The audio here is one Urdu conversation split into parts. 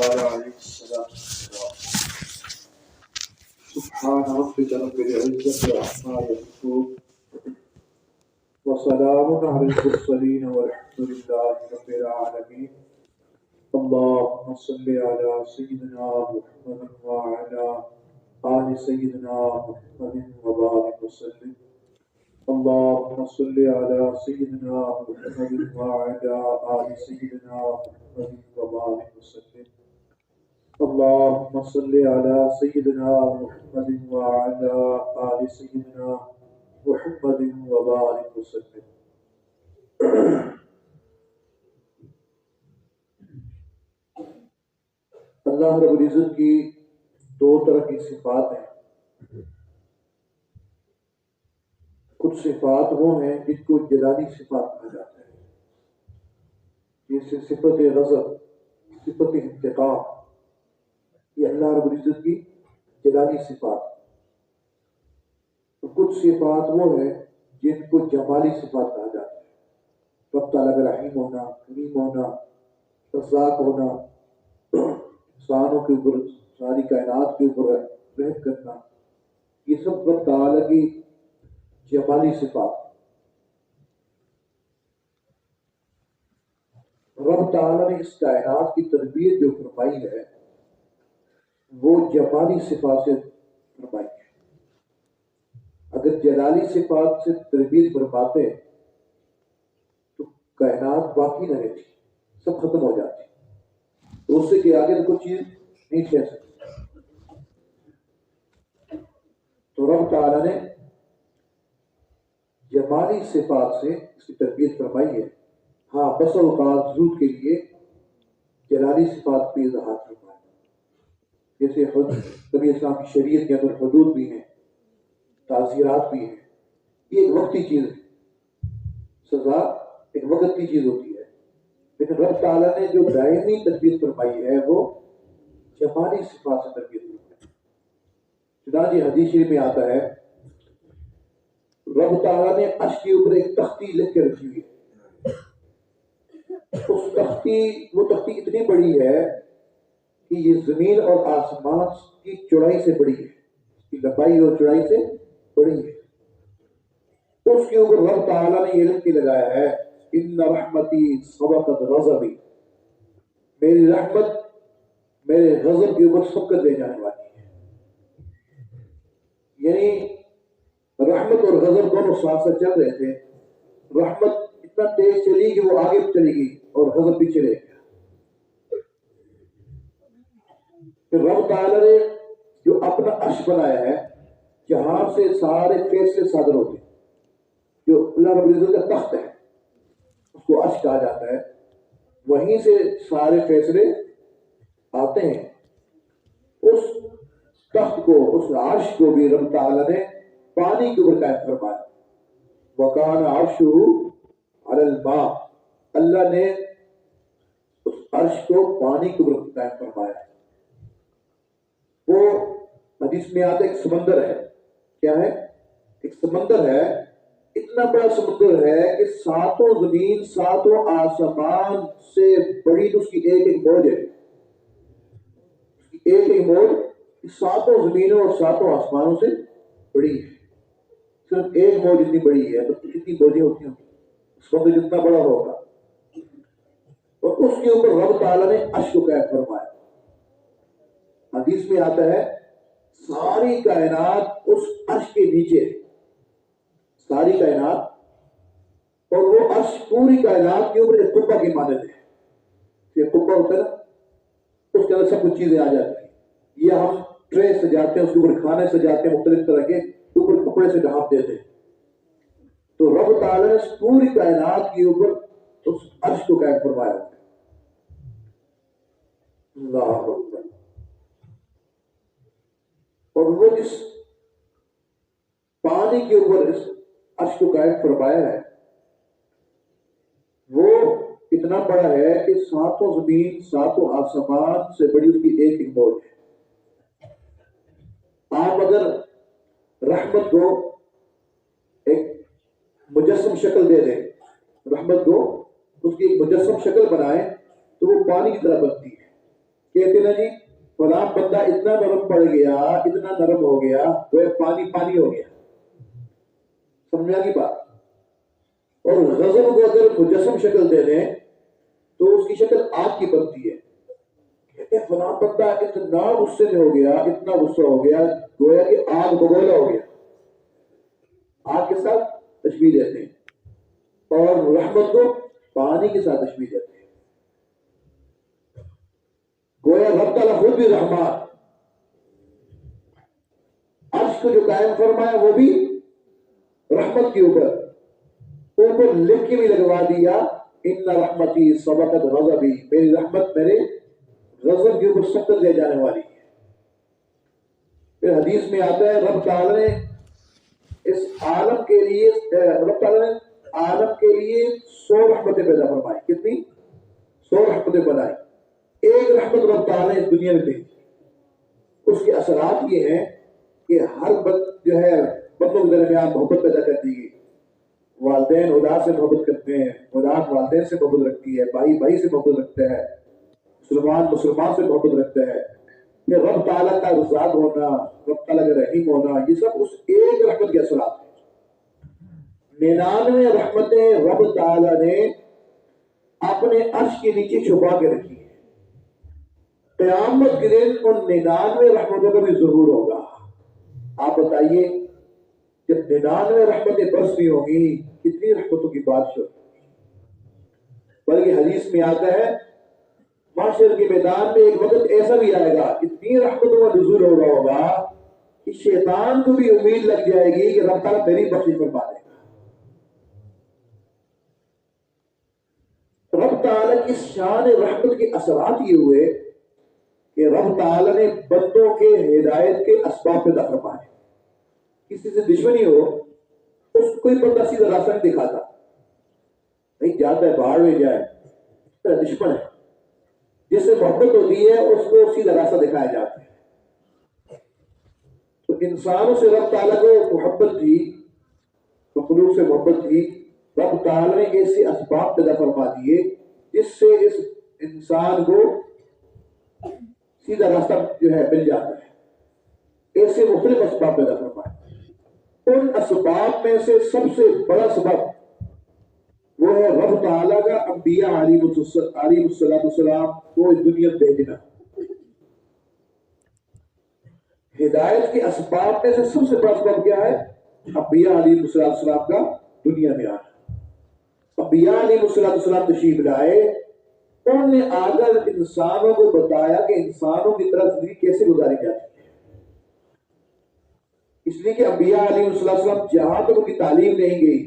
وعلى عليه الصلاة والسلام. سبحان ربك رب العزة عما يصفون وسلام على المرسلين والحمد لله رب العالمين. اللهم صل على سيدنا محمد وعلى آل سيدنا محمد وبارك وسلم. اللهم صل على سيدنا محمد وعلى آل سيدنا محمد وبارك وسلم. اللهم صل على سيدنا محمد وعلى آل سيدنا محمد وبارك وسلم. اللہ رب العزت کی دو طرح کی صفات ہیں. کچھ صفات وہ ہیں جن کو جلالی صفات کہا جاتا ہے، جیسے صفت غضب، صفت انتقام، یہ اللہ رب العزت کی جلالی صفات. کچھ صفات وہ ہیں جن کو جمالی صفات کہا جاتا ہے. رب تعالیٰ کا رحیم ہونا، کریم ہونا، رزاق ہونا، انسانوں کے اوپر، ساری کائنات کے اوپر رحم کرنا، یہ سب رب تعالیٰ کی جمالی صفات. رب تعالیٰ نے اس کائنات کی تربیت جو فرمائی ہے وہ جمالی صفات سے فرمائی ہے. اگر جلالی صفات سے تربیت فرماتے تو کائنات باقی نہ رہتی، سب ختم ہو جاتی، تو اس سے کہ آگے کوئی چیز نہیں کہہ سکتی. تو رب تعالیٰ نے جمالی صفات سے اس کی تربیت فرمائی ہے. ہاں، بس اوقات ضرورت کے لیے جلالی صفات پہ اظہار فرمایا، جیسے نبی اسلام کی شریعت کے اندر حدود بھی ہیں، تعزیرات بھی ہیں. یہ ایک وقتی چیز ہے، سزا ایک وقت کی چیز ہوتی ہے، لیکن رب تعالیٰ نے جو دائمی تربیت فرمائی ہے وہ جمالی صفات سے تربیت فرمائی. چنانچہ حدیث شریف میں آتا ہے رب تعالیٰ نے عرش کے اوپر ایک تختی لکھ کے رکھی ہوئی ہے. وہ تختی اتنی بڑی ہے کہ یہ زمین اور آسمان کی چوڑائی سے بڑی ہے، اس کی لمبائی اور چوڑائی سے بڑی ہے. اس کے اوپر رب تعالیٰ نے یہ لکھ کے لگایا ہے ان رحمتی سبقت غضبی، میری رحمت میرے غضب کے اوپر سبقت دے جانے والی ہے. یعنی رحمت اور غضب دونوں ساتھ ساتھ چل رہے تھے. رحمت اتنا تیز چلی کہ وہ آگے چلی گئی اور غضب پیچھے رہ گیا. پھر رب تعالیٰ نے جو اپنا عرش بنایا ہے جہاں سے سارے فیصلے صادر ہوتے ہیں، جو اللہ رب العزت کا تخت ہے اس کو عرش کہا جاتا ہے، وہیں سے سارے فیصلے آتے ہیں. اس تخت کو، اس عرش کو بھی رب تعالیٰ نے پانی کے اوپر قائم فرمایا. وَكَانَ عَرْشُهُ عَلَى الْمَاءِ، اللہ نے اس عرش کو پانی کے اوپر قائم فرمایا. وہ حدیث میں آتا ایک سمندر ہے. کیا ہے؟ ایک سمندر ہے، اتنا بڑا سمندر ہے کہ ساتوں زمین، ساتوں آسمان سے بڑی تو اس کی ایک ایک موج ہے. ایک ایک موج ساتوں زمینوں اور ساتوں آسمانوں سے بڑی ہے. صرف ایک موج اتنی بڑی ہے تو کتنی موجیں ہوتی ہیں، سمندر جتنا بڑا ہوگا. اور اس کے اوپر رب تعالیٰ نے عرش کو قائم فرمایا. حدیث میں آتا ہے ساری کائنات اس عرش کے نیچے ہے، ساری کائنات، اور وہ عرش پوری کائنات کے اوپر ایک قبہ کی مانند ہے. یہ قبہ ہوتا ہے نا، اس کے اندر سب کچھ چیزیں آ جاتی ہیں. یہ ہم ٹرے سجاتے ہیں، اس کے اوپر کھانے سجاتے ہیں، مختلف طرح کے اوپر کپڑے سے ڈھانپ دیتے ہیں. تو رب تعالیٰ نے پوری کائنات کے اوپر اس عرش کو قائم فرمایا. اللہ اکبر. اور وہ جس پانی کے اوپر اس عرش کو قائم فرمایا ہے وہ اتنا بڑا ہے کہ ساتوں زمین، ساتوں آسمان سے بڑی اس کی ایک ایک موج ہے. آپ اگر رحمت کو ایک مجسم شکل دے دیں، رحمت کو اس کی ایک مجسم شکل بنائیں تو وہ پانی کی طرح بنتی ہے. کہتے نا جی فلاں بندہ اتنا نرم پڑ گیا، اتنا نرم ہو گیا، وہ پانی پانی ہو گیا. سمجھا کی بات؟ اور غضب کو اگر مجسم شکل دے دیں تو اس کی شکل آگ کی بنتی ہے. کہتے ہیں فلاں بندہ اتنا غصے میں ہو گیا، اتنا غصہ ہو گیا، گویا کہ آگ بگولا ہو گیا. آگ کے ساتھ تشبیہ دیتے ہیں، اور رحمت کو پانی کے ساتھ تشبیہ دیتے ہیں. گویا رب تعالیٰ خود بھی رحمان، عرش کو جو قائم فرمایا وہ بھی رحمت کے اوپر لکھ کے بھی لگوا دیا، ان رحمتی سبقت غضبی، میری رحمت میرے غضب کے اوپر سبقت لے جانے والی ہے. پھر حدیث میں آتا ہے رب تعالیٰ نے اس عالم کے لیے، رب تعالیٰ نے عالم کے لیے 100 رحمتیں پیدا فرمائی. کتنی؟ 100 رحمتیں بنائی. ایک رحمت رب تعالیٰ نے اس دنیا میں بھیجی. اس کے اثرات یہ ہیں کہ ہر جو ہے بندوں کے درمیان محبت پیدا کرتی ہے. والدین اولاد سے محبت کرتے ہیں، اولاد والدین سے محبت رکھتی ہے، بھائی بھائی سے محبت رکھتا ہے، مسلمان مسلمان سے محبت رکھتا ہے. کہ رب تعالیٰ کا رضاق ہونا، رب تعالیٰ کا رحیم ہونا، یہ سب اس ایک رحمت کے اثرات ہیں. 99 رحمتیں رب تعالیٰ نے اپنے عرش کے نیچے چھپا کے رکھی ہیں. قیامت کے دن ان 99 رحمتوں کا بھی ظہور ہوگا. آپ بتائیے جب 99 رحمتیں برستی ہوں گی کتنی رحمتوں کی بارش ہوگی. بلکہ حدیث میں آتا ہے معاشر کے میدان میں ایک وقت ایسا بھی آئے گا، اتنی رحمتوں کا نزول ہو رہا ہوگا کہ شیطان کو بھی امید لگ جائے گی کہ رب تعالیٰ میری بخشش فرما دے گا. رب تعالیٰ کی شان رحمت کے اثرات یہ ہوئے کہ رب تعالیٰ نے بندوں کے ہدایت کے اسباب پیدا فرمائے. کسی سے دشمنی ہو اس کو کوئی بندہ سیدھا راستہ نہیں دکھاتا، نہیں جاتا ہے باہر میں جائے، دشمن ہے. جس سے محبت ہوتی ہے اس کو سیدھا راستہ دکھایا جاتا ہے. تو انسانوں سے رب تعالیٰ کو محبت تھی، مخلوق سے محبت تھی. رب تعالیٰ نے ایسے اسباب پیدا فرما دیے جس سے اس انسان کو سیدھا راستہ جو ہے مل جاتا ہے. ایسے مختلف اسباب پیدا فرمائے. ان اسباب میں سے سب سے بڑا سبب وہ ہے رب تعالیٰ کا انبیاء علیہ السلام کو اس دنیا میں بھیجنا. ہدایت کے اسباب میں سے سب سے بڑا سبب کیا ہے؟ انبیاء علیہ السلام کا دنیا میں آنا. انبیاء علیہ السلام تشریف لائے، انہوں نے آ کر انسانوں کو بتایا کہ انسانوں کی طرف زندگی کیسے گزاری جاتی ہے. اس لیے کہ انبیاء علیہ السلام جہاں تک ان کی تعلیم نہیں گئی،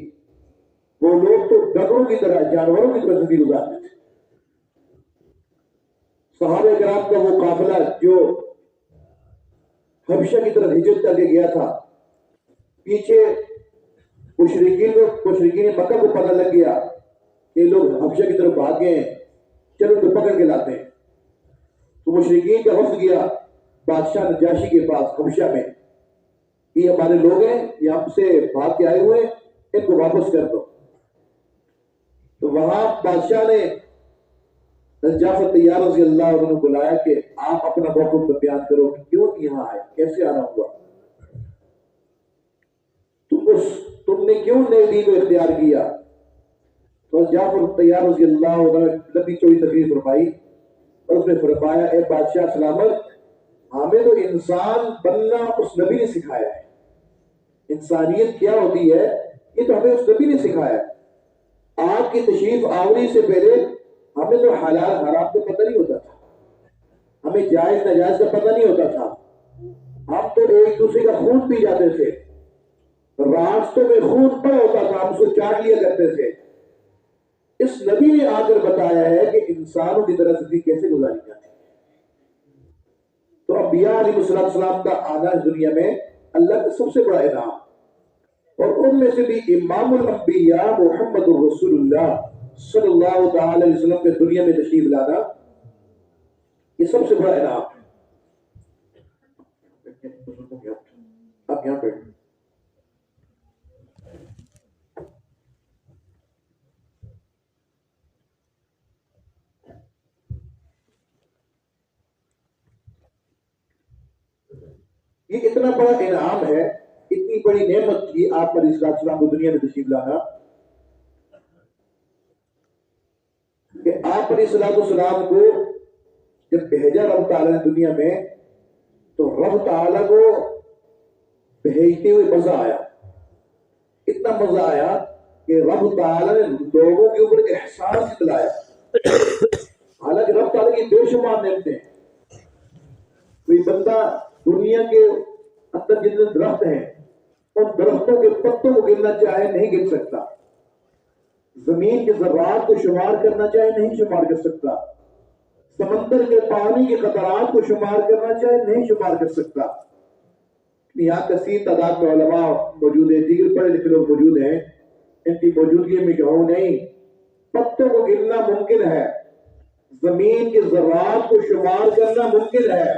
وہ لوگ تو ڈنگروں کی طرح، جانوروں کی طرح زندگی گزارتے تھے. صحابہ کرام کا وہ قافلہ جو حبشہ کی طرف ہجرت کر کے گیا تھا، پیچھے مشرکین مکہ کو پتہ لگ گیا کہ لوگ حبشہ کی طرف بھاگ گئے ہیں، چلو ان کو پکڑ کے لاتے ہیں. تو مشرکین کا وفد گیا بادشاہ نجاشی کے پاس حبشہ میں، یہ ہمارے لوگ ہیں، یہ ہم سے بھاگ کے آئے ہوئے ہیں، ان کو واپس کر دو. تو وہاں بادشاہ نے جعفر طیار رضی اللہ عنہ نے بلایا کہ آپ اپنا موقف بیان کرو کہ کیوں یہاں آئے، کیسے آنا ہوا، تم نے کیوں نئے دین کو اختیار کیا. تو جعفر طیار رضی اللہ عنہ نے لمبی چوڑی تقریر فرمائی اور اس نے فرمایا اے بادشاہ سلامت، ہمیں تو انسان بننا اس نبی نے سکھایا ہے. انسانیت کیا ہوتی ہے یہ تو ہمیں اس نبی نے سکھایا ہے. آپ کی تشریف آوری سے پہلے ہمیں تو حلال حرام کا پتہ نہیں ہوتا تھا، ہمیں جائز ناجائز کا پتہ نہیں ہوتا تھا. ہم تو ایک دوسرے کا خون پی جاتے تھے، راستوں میں خون پڑا ہوتا تھا، ہم اس کو چاٹ لیا کرتے تھے. اس نبی نے آ کر بتایا ہے کہ انسانوں کی طرح زندگی کیسے گزاری جاتی ہے. تو انبیاء علیہ السلام کا آنا اس دنیا میں اللہ کا سب سے بڑا انعام، اور ان میں سے بھی امام الانبیاء محمد الرسول اللہ صلی اللہ تعالی علیہ وسلم کے دنیا میں تشریف لانا یہ سب سے بڑا انعام ہے. آپ یہاں پہ کتنا بڑا انعام ہے، اتنی بڑی نعمت تھی آپ علیہ السلام کو دنیا میں تشریف لانا کہ آپ علیہ السلام کو جب بھیجا رب تعالیٰ نے دنیا میں تو رب تعالیٰ کو بھیجتے ہوئے مزہ آیا، اتنا مزہ آیا کہ رب تعالیٰ نے لوگوں کے اوپر احسان دلایا۔ حالانکہ رب تعالیٰ کی بے شمار نعمتیں ہیں، کوئی بندہ دنیا کے اندر جتنے درخت ہیں ان درختوں کے پتوں کو گننا چاہے نہیں گن سکتا، زمین کے ذرات کو شمار کرنا چاہے نہیں شمار کر سکتا، سمندر کے پانی کے قطرات کو شمار کرنا چاہے نہیں شمار کر سکتا۔ یہاں کثیر تعداد میں علماء موجود ہیں، دیگر پڑھے لکھے لوگ موجود ہیں، ان کی موجودگی میں کہوں نہیں، پتوں کو گننا ممکن ہے، زمین کے ذرات کو شمار کرنا ممکن ہے،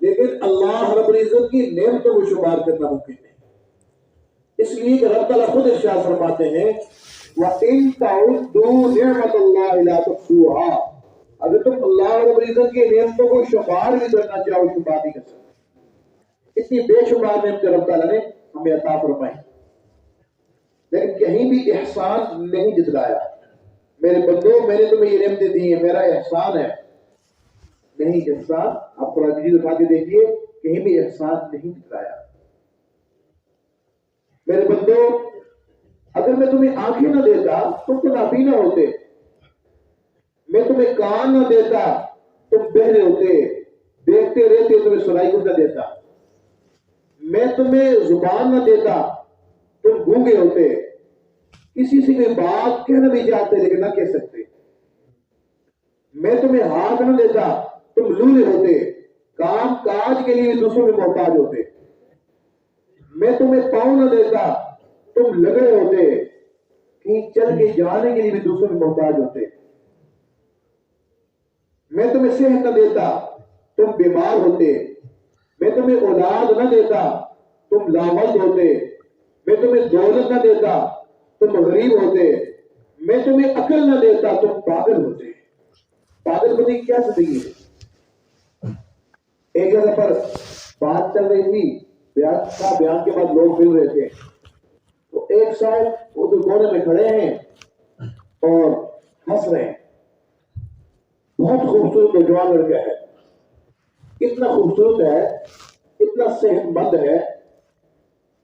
لیکن اللہ رب العزت کی نعمتوں کو شمار کرنا ممکن نہیں۔ اس لیے کہ رب تعالیٰ خود ارشاد فرماتے ہیں وَإِن تَعُدُّوا نِعْمَتَ اللَّهِ لَا تُحْصُوهَا، اگر تم اللہ رب العزت کی نعمتوں کو شمار بھی کرنا چاہو شمار نہیں کر سکتے۔ اتنی بے شمار نعمتیں رب تعالیٰ نے ہمیں عطا فرمائی، لیکن کہیں بھی احسان نہیں جتلایا۔ میرے بندو میں نے تمہیں یہ نعمتیں دی ہیں، میرا احسان ہے، نہیں احسان آپ قرآن مجید اٹھا کے دیکھیے، کہیں بھی احسان نہیں جتلایا۔ میرے بندو اگر میں تمہیں آنکھیں نہ دیتا تم تو نابینا ہوتے، میں تمہیں کان نہ دیتا تم بہرے ہوتے، دیکھتے رہتے تمہیں سنائی کو نہ دیتا، میں تمہیں زبان نہ دیتا تم گونگے ہوتے، کسی سے کوئی بات کہنا بھی چاہتے لیکن نہ کہہ سکتے، میں تمہیں ہاتھ نہ دیتا تم لولے ہوتے، کام کاج کے لیے دوسروں میں محتاج ہوتے، میں تمہیں پاؤں نہ دیتا تم لگڑے ہوتے، کہیں چل کے جانے کے لیے بھی دوسروں میں محتاج ہوتے، میں تمہیں صحت نہ دیتا تم بیمار ہوتے، میں تمہیں اولاد نہ دیتا تم لاولد ہوتے، میں تمہیں دولت نہ دیتا تم غریب ہوتے، میں تمہیں عقل نہ دیتا تم پاگل ہوتے۔ پاگل بنی کیا زندگی ہے؟ ایک جگہ پر بات چل رہی تھی، بیان کے بعد لوگ مل رہے تھے، تو ایک صاحب اردو کونے میں کھڑے ہیں اور ہنس رہے ہیں، بہت خوبصورت نوجوان لڑکا ہے، اتنا خوبصورت ہے، اتنا صحت مند ہے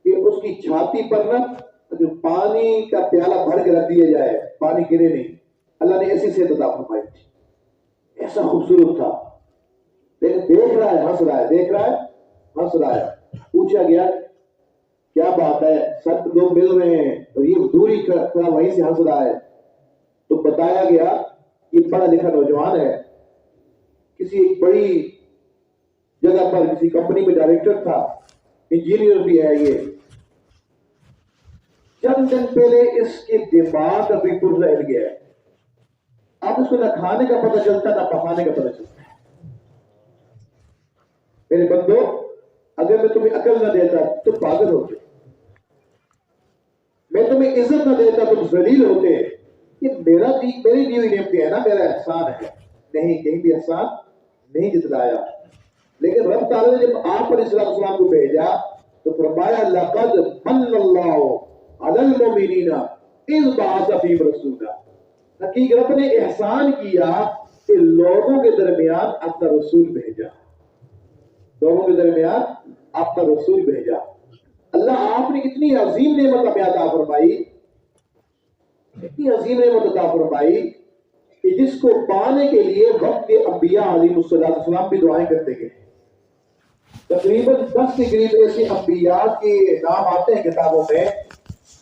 کہ اس کی چھاتی پر نا جو پانی کا پیالہ بھر کے رکھ دیا جائے پانی گرے نہیں، اللہ نے ایسی صحت عطا فرمائی تھی، ایسا خوبصورت تھا، لیکن دیکھ رہا ہے ہنس رہا ہے، دیکھ رہا ہے ہنس رہا ہے۔ پوچھا گیا کیا بات ہے، سب لوگ مل رہے ہیں اور یہ دوری کھڑا وہیں سے ہنس رہا ہے، تو بتایا گیا یہ پڑھا لکھا نوجوان ہے، کسی ایک بڑی جگہ پر کسی کمپنی میں ڈائریکٹر تھا، انجینئر بھی ہے، یہ چند دن پہلے اس کے دماغ کا بھی پرزہ ہل گیا ہے، اب اس کو نہ کھانے کا پتہ چلتا نہ پکانے کا پتہ چلتا ہے۔ میرے بندو اگر میں تمہیں عقل نہ دیتا تو پاگل ہوتے، میں تمہیں عزت نہ دیتا تم ذلیل ہوتے، یہ میری دی ہوئی نعمتیں ہے نا، میرا احسان ہے، نہیں کہیں بھی احسان نہیں جتلایا۔ لیکن رب تعالیٰ نے جب آپ علیہ السلام کو بھیجا تو فرمایا لقد من اللہ علی المؤمنین اذ بعث فیہم رسولا، حقیقت رب نے احسان کیا کہ لوگوں کے درمیان اپنا رسول بھیجا، لوگوں کے درمیان اپنا رسول بھیجا۔ اللہ آپ نے اتنی عظیم نعمت ہمیں عطا فرمائی، اتنی عظیم نعمت عطا فرمائی کہ جس کو پانے کے لیے وقت کے انبیاء علیہ السلام بھی دعائیں کرتے گئے، تقریباً 10 کے قریب ایسے انبیاء کے نام آتے ہیں کتابوں میں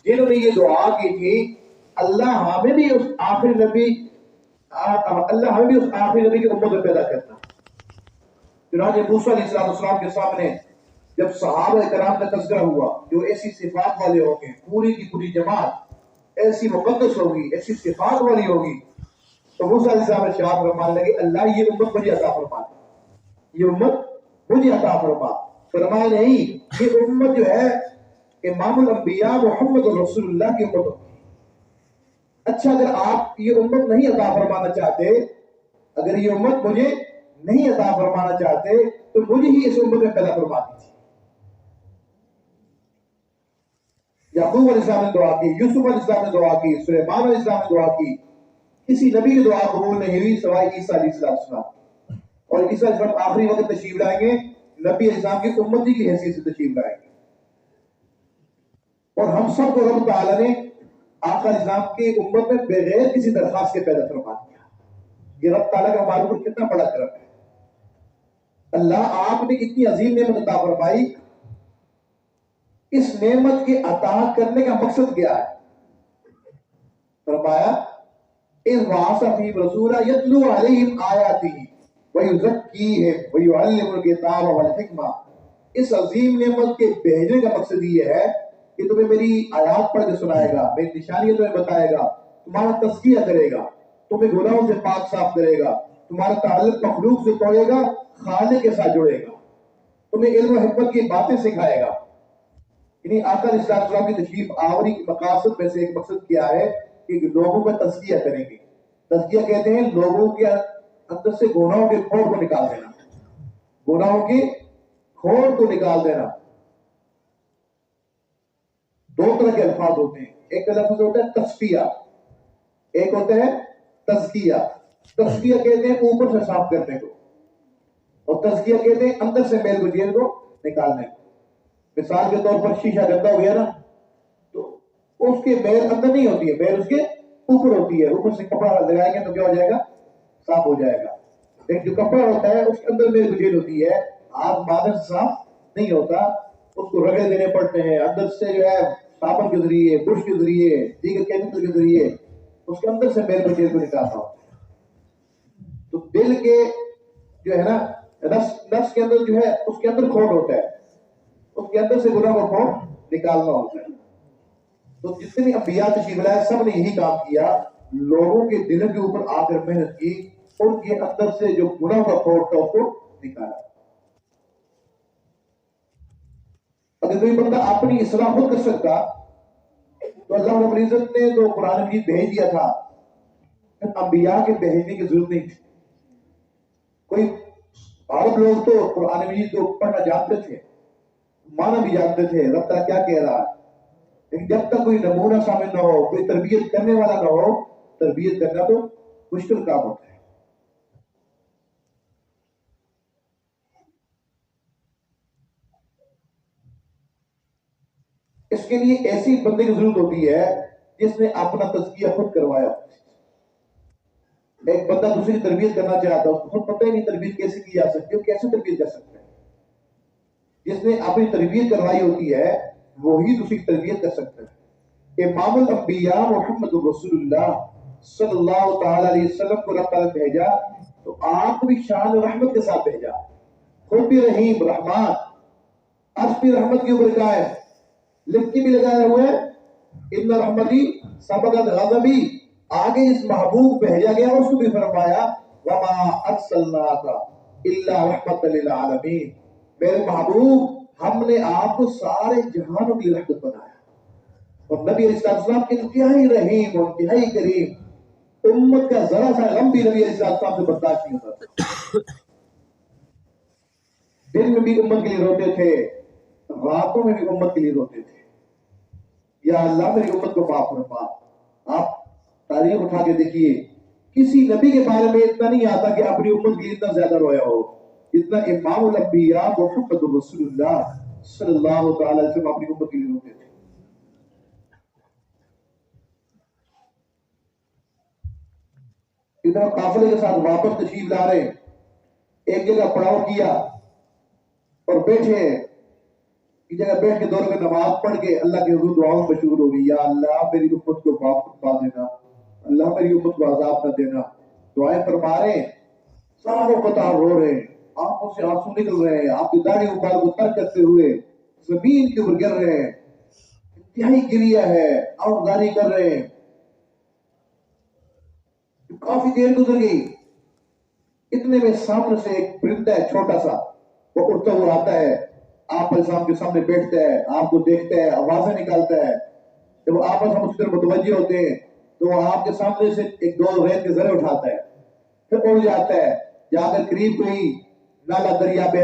جنہوں نے یہ دعا کی تھی اللہ ہمیں بھی اس آخری نبی کی امت میں پیدا کرنا۔ چنانچہ موسیٰ علیہ السلام کے سامنے جب صحابہ کرام کا تذکرہ ہوا جو ایسی صفات والے ہوں گے، پوری کی پوری جماعت ایسی مقدس ہوگی، ایسی صفات والی ہوگی، تو موسیٰ علیہ السلام ارشاد فرمانے لگے اللہ یہ امت مجھے عطا فرما دے، یہ امت مجھے عطا فرما۔ فرمایا نہیں، یہ امت جو ہے امام الانبیاء محمد رسول اللہ کی امت ہوگی۔ اچھا اگر آپ یہ امت نہیں عطا فرمانا چاہتے، اگر یہ امت مجھے نہیں عطا فرمانا چاہتے تو مجھے ہی اس امت میں پیدا فرما دیجیے، یعقوب علیہ السلام نے دعا کی، یوسف علیہ السلام نے دعا کی، سلیمان علیہ السلام نے دعا کی، کسی نبی کی دعا قبول نہیں ہوئی سوائے عیسیٰ علیہ السلام. اور عیسیٰ علیہ السلام آخری وقت تشریف لائیں گے، نبی علیہ السلام کی امتی کی حیثیت سے تشریف لائیں گے. اور ہم سب کو رب تعالیٰ نے آقا علیہ السلام کی امت میں بغیر کسی درخواست کے پیدا فرما دیا. یہ رب تعالیٰ کا ہمارے اوپر کتنا بڑا کرم ہے. اللہ آپ نے اتنی عظیم نعمت عطا فرمائی، اس نعمت کے عطا کرنے کا مقصد کیا ہے؟ فرمایا اِذْ بَعَثَ فِيهِمْ رَسُولًا يَتْلُو عَلَيْهِمْ آيَاتِهِ وَيُزَكِّيهِمْ وَيُعَلِّمُهُمُ الْكِتَابَ وَالْحِكْمَةَ. اس عظیم نعمت کے بھیجنے کا مقصد یہ ہے کہ تمہیں میری آیات پڑھ کے سنائے گا، میری نشانیاں تمہیں بتائے گا، تمہارا تزکیہ کرے گا، تمہیں گناہوں سے پاک صاف کرے گا، تمہارا تعلق مخلوق سے توڑے گا، خالق کے ساتھ جوڑے گا، تمہیں علم و حکمت کی باتیں سکھائے گا. یعنی آقا علیہ السلام کی تشریف آوری کے مقاصد میں سے ایک مقصد کیا ہے کہ لوگوں کا تزکیہ کریں گے. تزکیہ کہتے ہیں لوگوں کے اندر سے گناہوں کے کھوڑ کو نکال دینا، گناہوں کے کھوڑ کو نکال دینا. دو طرح کے الفاظ ہوتے ہیں، ایک لفظ ہوتا ہے تصفیہ، ایک ہوتا ہے تزکیہ. تصفیہ کہتے ہیں اوپر سے صاف کرنے کو، اور تزکیہ کہتے ہیں اندر سے میل گجیل کو نکالنے کو. مثال کے طور پر شیشہ گندا ہو گیا نا، تو اس کے میل اندر نہیں ہوتی ہے، میل اس کے اوپر ہوتی ہے. اوپر سے کپڑا لگائیں گے تو کیا ہو جائے گا؟ صاف ہو جائے گا. لیکن جو کپڑا ہوتا ہے اس کے اندر میل گجیل ہوتی ہے، آپ بادل سے صاف نہیں ہوتا، اس کو رگڑ دینے پڑتے ہیں اندر سے، جو ہے صابن کے ذریعے، برش کے ذریعے، دیگر کیمیکل کے ذریعے اس کے اندر سے میل گجیل کو نکالنا ہوتا ہے. تو دل کے جو ہے نا نفس کے اندر جو ہے اس کے اندر کھوٹ ہوتا ہے، اس کے اندر سے گناہ کو کھوٹ نکالنا ہوتا ہے. تو جتنے بھی انبیاء تشریف لائے سب نے یہی کام کیا، لوگوں کے دلوں کے اوپر آ کر محنت کی، ان کے اندر سے جو گناہ کا کھوٹ تھا اس کو نکالا. اگر کوئی بندہ اپنی اصلاح خود کر سکتا تو اللہ رب العزت نے تو قرآن مجید بھیج دیا تھا، انبیاء کے بھیجنے کی ضرورت نہیں تھی. کوئی عرب لوگ تو قرآن مجید کو پڑھنا جانتے تھے، معنی بھی جانتے تھے، رب تعالیٰ کیا کہہ رہا ہے، لیکن جب تک کوئی نمونہ شامل نہ ہو، کوئی تربیت کرنے والا نہ ہو، تربیت کرنا تو مشکل کام ہوتا ہے. اس کے لیے ایسی بندے کی ضرورت ہوتی ہے جس نے اپنا تزکیہ خود کروایا. ایک بندہ دوسری تربیت کرنا چاہتا ہے، اس کو خود پتہ ہی نہیں تربیت کیسے کی جا سکتی ہے، کیسے تربیت کر سکتا ہے. جس نے اپنی تربیت کروائی ہوتی ہے وہی دوسری تربیت کر سکتا ہے. امام الانبیاء محمد رسول اللہ صلی اللہ تعالی علیہ وسلم کو رب تعالیٰ بھیجا تو آپ کو بھی شان رحمت کے ساتھ بھیجا. خود بھی رحیم رحمان، عرش بھی رحمت کے اوپر قائم، لکھ کے بھی لگائے ہوئے ان رحمتی سبقت غضبی. آگے اس محبوب بھیجا گیا اس کو بھی فرمایا وما ارسلناک الا رحمت للعالمین. میرے محبوب ہم نے آپ کو سارے جہانوں کی رحمت بنایا. اور نبی علیہ السلام انتہائی رحیم اور انتہائی کریم، امت کا ذرا سا غم بھی نبی علیہ السلام سے برداشت نہیں ہوتا. دن میں بھی امت کے لیے روتے تھے، راتوں میں بھی امت کے لیے روتے تھے، یا اللہ میری امت کو معاف فرما. آپ تاریخ اٹھا کے دیکھیے، کسی نبی کے بارے میں اتنا نہیں آتا کہ اپنی امت کے لیے اتنا زیادہ رویا ہو جتنا امام الانبیاء محمد رسول اللہ صلی اللہ تعالی علیہ وسلم اپنی امت کے لیے روتے تھے. ادھر قافلے کے ساتھ واپس تشریف لا رہے، ایک جگہ پڑاؤ کیا اور بیٹھے، ایک جگہ بیٹھ کے دور میں نماز پڑھ کے اللہ کے حضور دعاؤں میں مشغول ہو گئی. یا اللہ میری امت کو معاف فرما دینا، اللہ میری امت کو عذاب نہ دینا. دعائیں فرما رہے ہیں، ساروں قطار رو رہے ہیں، آنکھوں سے آنسو نکل رہے ہیں، آپ کی داڑھی اوپر کو تر کرتے ہوئے زمین کے اوپر گر رہے ہیں، انتہائی گریہ ہے، آوازاری کر رہے ہیں. کافی دیر گزر گئی، اتنے میں سامنے سے ایک پرندہ ہے چھوٹا سا، وہ اڑتا ہوا آتا ہے، آپ السلام کے سامنے بیٹھتا ہے، آپ کو دیکھتا ہے، آوازیں نکالتا ہے. جب وہ آپس ہم اس طرح متوجہ ہوتے ہیں تو وہ آپ کے سامنے سے ایک دو ریت کے ذرے اٹھاتا ہے، پھر اڑ جاتا ہے، جا کر قریب کوئی نالا دریا پہ